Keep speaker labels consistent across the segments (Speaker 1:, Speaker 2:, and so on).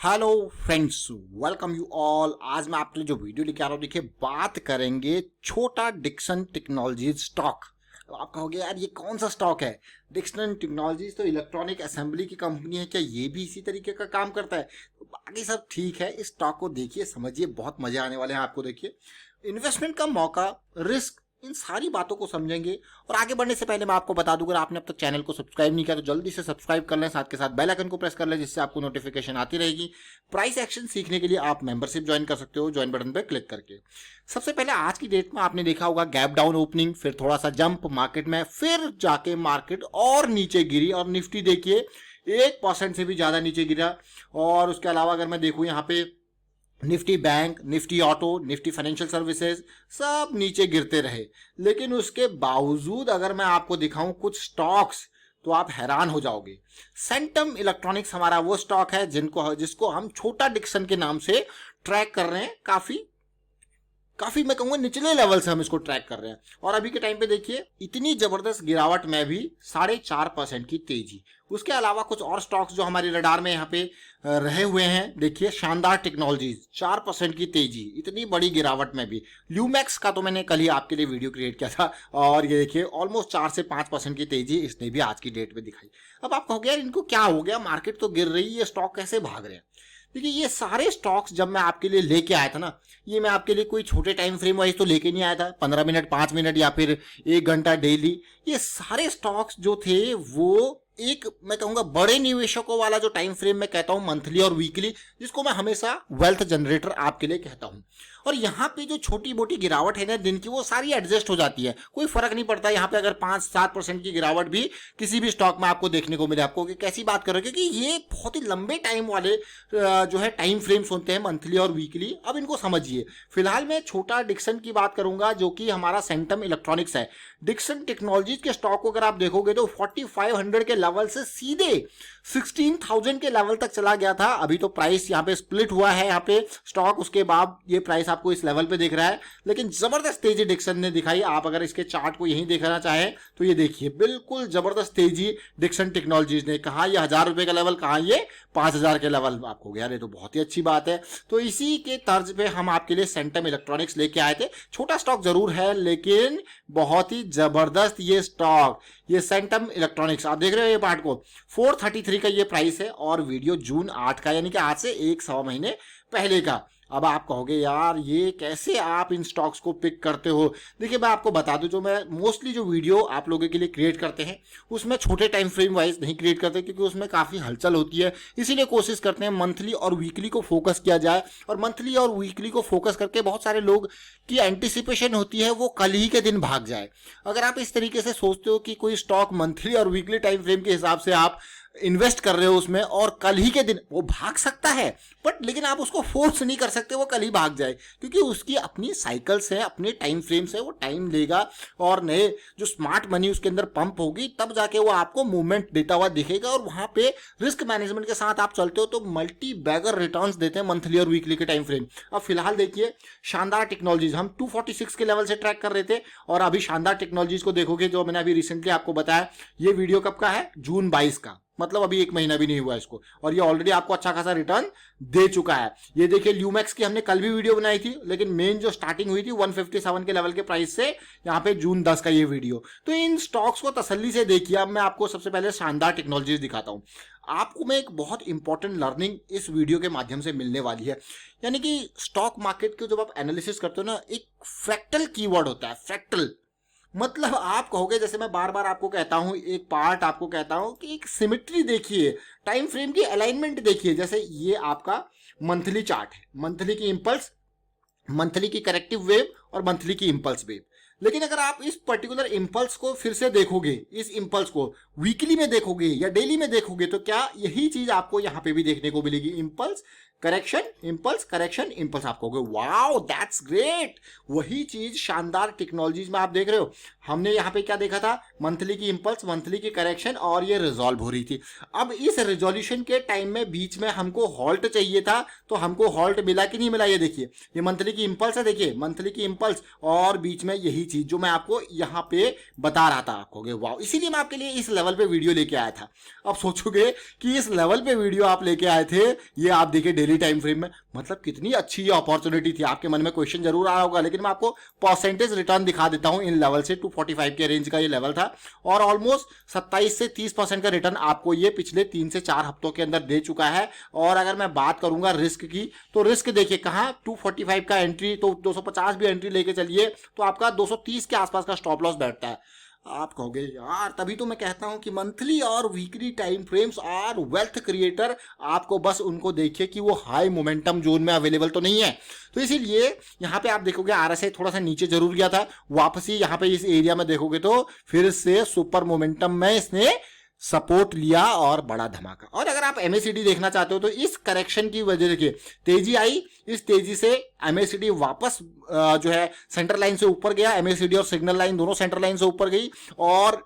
Speaker 1: Hello friends, welcome you all. आज मैं आपके लिए जो वीडियो लेके आ रहा हूँ, देखिए बात करेंगे छोटा डिक्सन टेक्नोलॉजीज स्टॉक। अब आप कहोगे यार ये कौन सा स्टॉक है? डिक्सन टेक्नोलॉजीज तो इलेक्ट्रॉनिक असेंबली की कंपनी है, क्या ये भी इसी तरीके का काम करता है? तो बाकी सब ठीक है, इस स्टॉक को देखिए, समझिए, बहुत मजे आने वाले हैं आपको। देखिए इन्वेस्टमेंट का मौका, रिस्क, इन सारी बातों को समझेंगे। और आगे बढ़ने से पहले मैं आपको बता दूं, अगर आपने अब तक चैनल को सब्सक्राइब नहीं किया तो जल्दी से सब्सक्राइब कर लें, साथ के साथ बेल आइकन को प्रेस कर लें, जिससे आपको नोटिफिकेशन आती रहेगी। प्राइस एक्शन सीखने के लिए आप मेंबरशिप ज्वाइन कर सकते हो, ज्वाइन बटन पर क्लिक करके। सबसे पहले आज की डेट में आपने देखा होगा गैप डाउन ओपनिंग, फिर थोड़ा सा जंप मार्केट में, फिर जाके मार्केट और नीचे गिरी। और निफ्टी देखिए 1% से भी ज्यादा नीचे गिरा। और उसके अलावा अगर मैं देखूं यहाँ पे Nifty bank, Nifty auto, Nifty financial services सब नीचे गिरते रहे। लेकिन उसके बावजूद अगर मैं आपको दिखाऊं कुछ स्टॉक्स, तो आप हैरान हो जाओगे। सेंटम इलेक्ट्रॉनिक्स हमारा वो स्टॉक है जिसको हम छोटा डिक्सन के नाम से ट्रैक कर रहे हैं। काफी मैं कहूंगा निचले लेवल से हम इसको ट्रैक कर रहे हैं। और अभी के टाइम पे देखिए इतनी जबरदस्त गिरावट में भी 4.5% की तेजी। उसके अलावा कुछ और स्टॉक्स जो हमारे रडार में यहाँ पे रहे हुए हैं, देखिए शानदार टेक्नोलॉजीज 4% की तेजी, इतनी बड़ी गिरावट में भी। ल्यूमैक्स का तो मैंने कल ही आपके लिए वीडियो क्रिएट किया था, और ये देखिए ऑलमोस्ट 4 से 5% की तेजी इसने भी आज की डेट में दिखाई। अब आप कहोगे यार इनको क्या हो गया, मार्केट तो गिर रही है, ये स्टॉक कैसे भाग रहे हैं? देखिए ये सारे स्टॉक्स जब मैं आपके लिए लेके आया था ना, ये मैं आपके लिए कोई छोटे टाइम फ्रेम वाइज तो लेके नहीं आया था, 15 मिनट, 5 मिनट या फिर 1 घंटा डेली। ये सारे स्टॉक्स जो थे वो एक मैं कहूंगा बड़े निवेशकों वाला जो टाइम फ्रेम मैं कहता हूं, मंथली और वीकली, जिसको मैं हमेशा वेल्थ जनरेटर आपके लिए कहता हूं। और यहाँ पे जो छोटी मोटी गिरावट है ना दिन की, वो सारी एडजस्ट हो जाती है, कोई फर्क नहीं पड़ता। यहाँ पे अगर 5-7% की गिरावट भी किसी भी स्टॉक में आपको देखने को मिले, आपको कि कैसी बात कर रहे हो, क्योंकि ये बहुत ही लंबे टाइम वाले जो है टाइम फ्रेम्स होते हैं, मंथली और वीकली। अब इनको समझिए। फिलहाल मैं छोटा डिक्सन की बात करूंगा, जो कि हमारा सेंटम इलेक्ट्रॉनिक्स है। डिक्सन टेक्नोलॉजीज के स्टॉक को अगर आप देखोगे तो 4500 के लेवल से सीधे 16,000 के लेवल तक चला गया था। अभी तो प्राइस यहाँ पे स्प्लिट हुआ है, यहाँ पे स्टॉक, उसके बाद ये प्राइस आपको इस लेवल पे दिख रहा है। लेकिन जबरदस्त तेजी डिक्सन ने दिखाई। आप अगर इसके चार्ट को यहीं देखना चाहें तो ये देखिए बिल्कुल जबरदस्त तेजी डिक्सन टेक्नोलॉजीज ने। कहा ये 1000 रुपए का लेवल, कहा ये 5000 के लेवल। आपको गया ये तो बहुत ही अच्छी बात है। तो इसी के तर्ज पे हम आपके लिए सेंटम इलेक्ट्रॉनिक्स लेके आए थे। छोटा स्टॉक जरूर है लेकिन बहुत ही जबरदस्त ये स्टॉक, ये सेंटम इलेक्ट्रॉनिक्स। आप देख रहे हो ये पार्ट को, 433 का ये प्राइस है, और वीडियो जून 8 का, यानी कि आज से 1 महीने पहले का। अब आप कहोगे यार ये कैसे आप इन स्टॉक्स को पिक करते हो? देखिए मैं आपको बता दूं, जो मैं मोस्टली जो वीडियो आप लोगों के लिए क्रिएट करते हैं उसमें छोटे टाइम फ्रेम वाइज नहीं क्रिएट करते, क्योंकि उसमें काफी हलचल होती है। इसीलिए कोशिश करते हैं मंथली और वीकली को फोकस किया जाए। और मंथली और वीकली को फोकस करके बहुत सारे लोग की एंटिसिपेशन होती है वो कल ही के दिन भाग जाए। अगर आप इस तरीके से सोचते हो कि कोई स्टॉक मंथली और वीकली टाइम फ्रेम के हिसाब से आप इन्वेस्ट कर रहे हो उसमें, और कल ही के दिन वो भाग सकता है, बट लेकिन आप उसको फोर्स नहीं कर सकते वो कल ही भाग जाए, क्योंकि उसकी अपनी साइकिल्स है, अपने टाइम फ्रेम्स है, वो टाइम लेगा। और नए जो स्मार्ट मनी उसके अंदर पंप होगी, तब जाके वो आपको मूवमेंट देता हुआ दिखेगा। और वहां पे रिस्क मैनेजमेंट के साथ आप चलते हो तो मल्टी बैगर रिटर्न्स देते हैं मंथली और वीकली के टाइम फ्रेम। अब फिलहाल देखिए शानदार टेक्नोलॉजीज हम 246 के लेवल से ट्रैक कर रहे थे, और अभी शानदार टेक्नोलॉजीज को देखोगे, जो मैंने अभी रिसेंटली आपको बताया, ये वीडियो कब का है? जून 22 का, मतलब अभी 1 महीना भी नहीं हुआ इसको, और ये ऑलरेडी आपको अच्छा खासा रिटर्न दे चुका है। ये देखिए ल्यूमैक्स की हमने कल भी वीडियो बनाई थी, लेकिन मेन जो स्टार्टिंग हुई थी 157 के लेवल के प्राइस से, यहाँ पे जून 10 का ये वीडियो। तो इन स्टॉक्स को तसल्ली से देखिए। अब मैं आपको सबसे पहले शानदार टेक्नोलॉजीज दिखाता हूं। आपको मैं एक बहुत इंपॉर्टेंट लर्निंग इस वीडियो के माध्यम से मिलने वाली है, यानी कि स्टॉक मार्केट के जब आप एनालिसिस करते हो ना, एक फ्रैक्टल कीवर्ड होता है, फ्रैक्टल। मतलब आप कहोगे, जैसे मैं बार बार आपको कहता हूं, एक पार्ट आपको कहता हूं कि एक सिमेट्री देखिए, टाइम फ्रेम की अलाइनमेंट देखिए। जैसे ये आपका मंथली चार्ट है, मंथली की इंपल्स, मंथली की करेक्टिव वेव और मंथली की इंपल्स वेव। लेकिन अगर आप इस पर्टिकुलर इंपल्स को फिर से देखोगे, इस इंपल्स को वीकली में देखोगे या डेली में देखोगे, तो क्या यही चीज आपको यहां पे भी देखने को मिलेगी? Impulse, correction impulse. आप कहोगे वाओ दैट्स ग्रेट, वही चीज शानदार टेक्नोलॉजीज में आप देख रहे हो। हमने यहाँ पे क्या देखा था, मंथली की इंपल्स, मंथली की करेक्शन, और ये रिजॉल्व हो रही थी। अब इस रिजोल्यूशन के टाइम में बीच में हमको हॉल्ट चाहिए था, तो हमको हॉल्ट मिला कि नहीं मिला, ये देखिए ये मंथली की इंपल्स है, देखिए मंथली की इंपल्स, और बीच में यही चीज जो मैं आपको यहाँ पे बता रहा था। आप कहोगे वाओ, इसीलिए मैं आपके लिए इस लेवल पे वीडियो लेके आया था। अब सोचोगे कि इस लेवल पे वीडियो आप लेके आए थे, ये आप देखिए डेली टाइम फ्रेम में, मतलब कितनी अच्छी ये अपॉर्चुनिटी थी। आपके मन में क्वेश्चन जरूर आ रहा होगा, लेकिन मैं आपको परसेंटेज रिटर्न दिखा देता हूं इन लेवल से। 245 के रेंज का ये लेवल था, और ऑलमोस्ट 27 से 30% का रिटर्न आपको ये पिछले 3 से 4 हफ्तों के अंदर दे चुका है। और अगर मैं बात करूंगा रिस्क की, तो रिस्क देखिए कहां, 245 का एंट्री, तो 250 भी एंट्री लेके चलिए तो आपका 230 के आसपास का स्टॉप लॉस बैठता है। आप कहोगे यार, तभी तो मैं कहता हूं कि मंथली और weekly time frames are wealth creator. आपको बस उनको देखिए कि वो हाई मोमेंटम जोन में अवेलेबल तो नहीं है। तो इसीलिए यहाँ पे आप देखोगे आरएसआई थोड़ा सा नीचे जरूर गया था, वापसी यहाँ पे इस एरिया में देखोगे तो फिर से सुपर मोमेंटम में इसने सपोर्ट लिया और बड़ा धमाका। और अगर आप एमएसीडी देखना चाहते हो तो इस करेक्शन की वजह देखिए, तेजी आई, इस तेजी से एमएसीडी वापस जो है सेंटर लाइन से ऊपर गया, एमएसीडी और सिग्नल लाइन दोनों सेंटर लाइन से ऊपर गई, और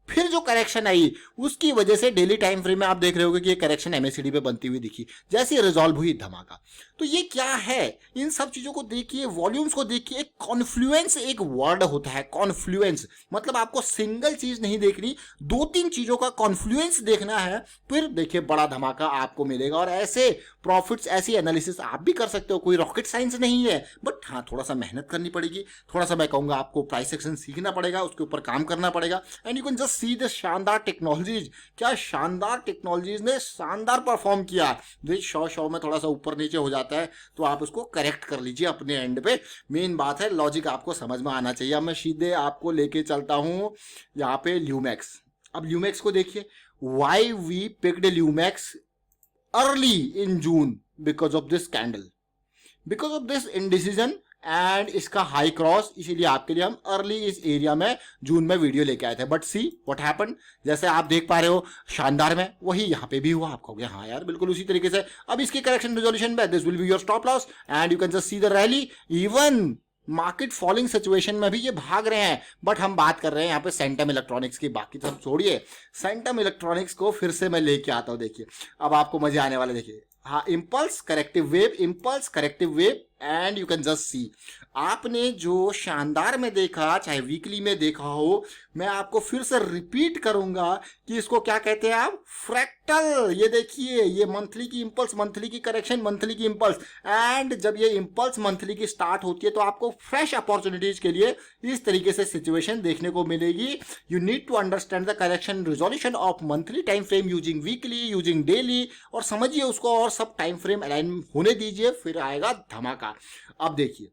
Speaker 1: फिर जो करेक्शन आई उसकी वजह से डेली टाइम फ्रेम में आप देख रहे होगे कि ये करेक्शन एमएसीडी पे बनती हुई दिखी, जैसे रिजॉल्व हुई धमाका। तो ये क्या है, इन सब चीजों को देखिए, वॉल्यूम्स को देखिए, एक कॉन्फ्लुएंस एक वर्ड होता है, कॉन्फ्लुएंस मतलब आपको सिंगल चीज नहीं देखनी, 2-3 चीजों का कॉन्फ्लुएंस देखना है, फिर देखिए बड़ा धमाका आपको मिलेगा। और ऐसे प्रॉफिट्स, ऐसी एनालिसिस आप भी कर सकते हो, कोई रॉकेट साइंस नहीं है, बट हाँ थोड़ा सा मेहनत करनी पड़ेगी, थोड़ा सा मैं कहूंगा आपको प्राइस एक्शन सीखना पड़ेगा, उसके ऊपर काम करना पड़ेगा, and you can just see the शानदार टेक्नोलॉजीज। क्या शानदार टेक्नोलॉजीज ने शानदार परफॉर्म किया। शो में थोड़ा सा ऊपर नीचे हो जाता है तो आप उसको करेक्ट कर लीजिए अपने एंड पे। मेन बात है लॉजिक आपको समझ में आना चाहिए। अब मैं सीधे आपको लेके चलता हूं यहाँ पे ल्यूमैक्स। अब ल्यूमैक्स को देखिए, why we picked Lumax early in June, because of this candle, because of this indecision and इसका हाई क्रॉस, इसीलिए आपके लिए हम अर्ली इस एरिया में जून में वीडियो लेके आए थे। बट सी व्हाट हैपेंड, जैसे आप देख पा रहे हो शानदार में, वही यहाँ पे भी हुआ। आप कहोगे हाँ यार बिल्कुल उसी तरीके से। अब इसकी करेक्शन रिजोल्यूशन में this will be your stop loss and you can just see the rally. Even market falling situation में भी ये भाग रहे हैं, बट हम बात कर रहे हैं यहाँ पे सेंटम इलेक्ट्रॉनिक्स की, बाकी तो सब छोड़िए। सेंटम इलेक्ट्रॉनिक्स को फिर से मैं लेके आता हूँ, देखिए अब आपको मजे आने वाले। देखिए हाँ, impulse corrective wave, impulse corrective wave, and you can just सी। आपने जो शानदार में देखा, चाहे वीकली में देखा हो, मैं आपको फिर से रिपीट करूंगा कि इसको क्या कहते हैं आप, फ्रैक्टल। ये देखिए, ये मंथली की इंपल्स, मंथली की करेक्शन, मंथली की इंपल्स, एंड जब ये इंपल्स मंथली की स्टार्ट होती है तो आपको फ्रेश अपॉर्चुनिटीज के लिए इस तरीके से सिचुएशन देखने को मिलेगी। You need to understand the correction resolution of monthly time frame using weekly, using daily, और समझिए उसको और सब टाइम फ्रेम अलाइन होने दीजिए, फिर आएगा धमाका। अब देखिए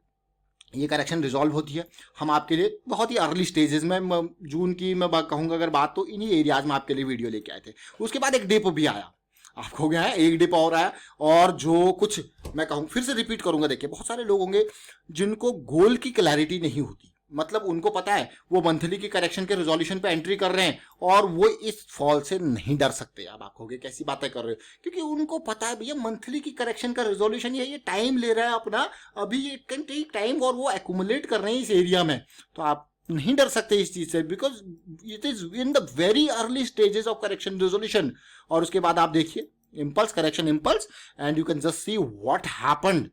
Speaker 1: ये करेक्शन रिजॉल्व होती है, हम आपके लिए बहुत ही अर्ली स्टेजेस में, जून की मैं कहूंगा अगर बात, तो इन्हीं एरियाज में आपके लिए वीडियो लेके आए थे। उसके बाद एक डिप भी आया, आपको क्या है, एक डिप और आया, और जो कुछ मैं कहूँ फिर से रिपीट करूंगा। देखिए बहुत सारे लोग होंगे जिनको गोल की क्लैरिटी नहीं होती, मतलब उनको पता है वो मंथली की करेक्शन के रिजोल्यूशन पे एंट्री कर रहे हैं और वो इस फॉल से नहीं डर सकते। अब आप कहोगे कैसी बातें कर रहे हो, क्योंकि उनको पता है भैया मंथली की करेक्शन का रिजोल्यूशन ये टाइम ले रहा है अपना, अभी ये कैन टेक टाइम, और वो एक्यूमुलेट कर रहे हैं इस एरिया में, तो आप नहीं डर सकते इस चीज से, because it is in the very early stages of correction resolution. और उसके बाद आप देखिए impulse correction impulse, and you can just see what happened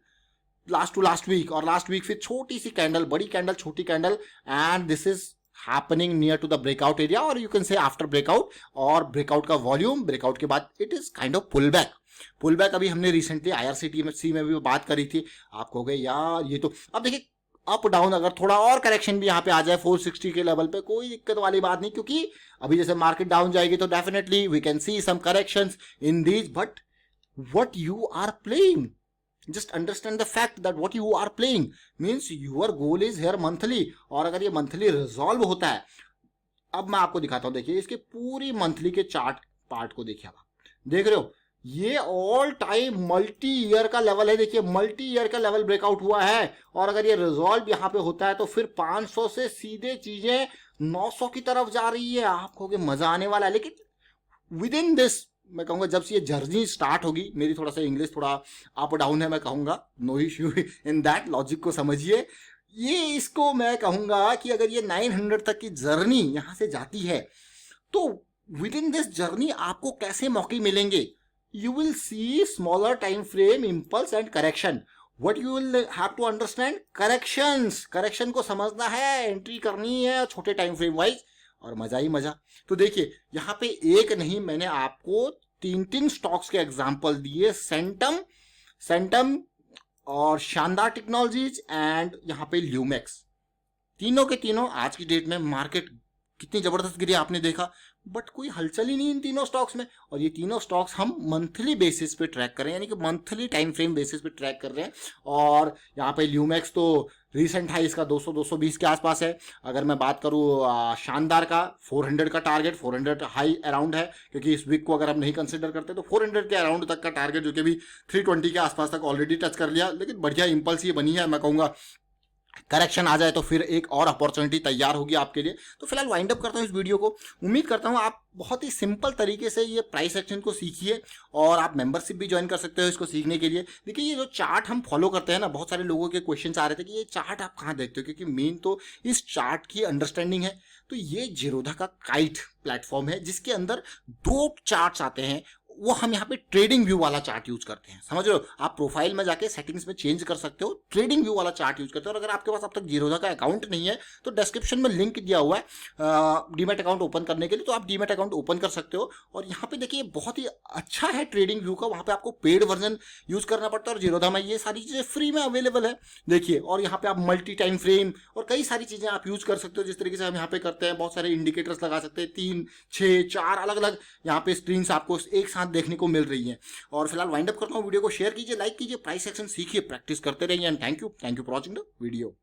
Speaker 1: last to last week, और लास्ट वीक फिर छोटी सी कैंडल, बड़ी कैंडल, छोटी candle, and this is happening near to the breakout area, और you can say after breakout, और breakout का volume, breakout के बाद it is kind of pull back. Pull back अभी हमने रिसेंटली IRCTC में भी बात करी थी, आप कहोगे यार ये तो, अब देखिए अप डाउन अगर थोड़ा और करेक्शन भी यहाँ पे आ जाए 460 के लेवल पे, कोई दिक्कत वाली बात नहीं, क्योंकि अभी जैसे मार्केट डाउन जाएगी तो definitely we can see some corrections in these, but what you are playing, just understand the fact that what you are playing means your goal is here monthly, और अगर ये मंथली रिजॉल्व होता है, अब मैं आपको दिखाता हूं, देखिए इसके पूरी मंथली के चार्ट पार्ट को देखिए, आप देख रहे हो ये ऑल टाइम मल्टी ईयर का लेवल है। देखिए मल्टी ईयर का लेवल ब्रेकआउट हुआ है, और अगर ये रिजॉल्व यहाँ पे होता है तो फिर 500 से सीधे चीजें 900 की तरफ जा रही है। आप कहोगे मजा आने वाला है, लेकिन विद इन दिस मैं कहूँगा जब से ये जर्नी स्टार्ट होगी, मेरी थोड़ा सा इंग्लिश थोड़ा अप डाउन है, मैं कहूँगा no issue in that, logic को समझिए। ये इसको मैं कहूँगा कि अगर ये 900 तक की जर्नी यहाँ से जाती है तो विद इन दिस जर्नी आपको कैसे मौके मिलेंगे? You will see smaller time frame, impulse and correction. What you will have to understand, correction को समझना है, एंट्री करनी है छोटे टाइम फ्रेम वाइज, और मजा ही मजा। तो देखिए यहाँ पे एक नहीं, मैंने आपको 3 स्टॉक्स के एग्जाम्पल दिए, सेंटम और शानदार टेक्नोलॉजीज एंड यहाँ पे ल्यूमेक्स। तीनों के तीनों आज की डेट में मार्केट कितनी जबरदस्त गिरी आपने देखा, बट कोई हलचल ही नहीं इन तीनों स्टॉक्स में। और ये तीनों स्टॉक्स हम मंथली बेसिस पे ट्रैक कर रहे हैं, यानी कि मंथली टाइम फ्रेम बेसिस पे ट्रैक कर रहे हैं। और यहाँ पे ल्यूमेक्स तो रिसेंट हाई इसका 200-220 के आसपास है। अगर मैं बात करूँ शानदार का 400 का टारगेट, 400 हाई अराउंड है, क्योंकि इस वीक को अगर हम नहीं कंसिडर करते तो 400 के अराउंड तक का टारगेट, जो कि भी 320 के आसपास तक ऑलरेडी टच कर लिया। लेकिन बढ़िया इंपल्स ये बनी है, मैं कहूँगा करेक्शन आ जाए तो फिर एक और अपॉर्चुनिटी तैयार होगी आपके लिए। तो फिलहाल वाइंड अप करता हूँ इस वीडियो को। उम्मीद करता हूँ आप बहुत ही सिंपल तरीके से ये प्राइस एक्शन को सीखिए, और आप मेंबरशिप भी ज्वाइन कर सकते हो इसको सीखने के लिए। देखिए ये जो चार्ट हम फॉलो करते हैं ना, बहुत सारे लोगों के क्वेश्चंस आ रहे थे कि ये चार्ट आप कहाँ देखते हो, क्योंकि मेन तो इस चार्ट की अंडरस्टैंडिंग है। तो ये जीरोधा का काइट प्लेटफॉर्म है जिसके अंदर 2 चार्ट्स आते हैं, वो हम यहाँ पे ट्रेडिंग व्यू वाला चार्ट यूज करते हैं, समझ रहे हो। आप प्रोफाइल में जाके सेटिंग्स में चेंज कर सकते हो, ट्रेडिंग व्यू वाला चार्ट यूज करते हो। और अगर आपके पास अब तक जीरोधा का अकाउंट नहीं है तो डिस्क्रिप्शन में लिंक दिया हुआ है डीमैट अकाउंट ओपन करने के लिए, तो आप डीमैट अकाउंट ओपन कर सकते हो। और यहाँ पे देखिए बहुत ही अच्छा है ट्रेडिंग व्यू का, वहाँ पे आपको पेड वर्जन यूज करना पड़ता है, और जीरोधा में ये सारी चीजें फ्री में अवेलेबल है। देखिए, और यहाँ पे आप मल्टी टाइम फ्रेम और कई सारी चीजें आप यूज कर सकते हो, जिस तरीके से हम यहाँ पे करते हैं। बहुत सारे इंडिकेटर्स लगा सकते हैं, 3, 6, 4 अलग अलग यहाँ पे स्क्रीन आपको एक साथ देखने को मिल रही है। और फिलहाल वाइंड अप करता हूं, वीडियो को शेयर कीजिए, लाइक कीजिए, प्राइस एक्शन सीखिए, प्रैक्टिस करते रहिए। And thank you for watching the video.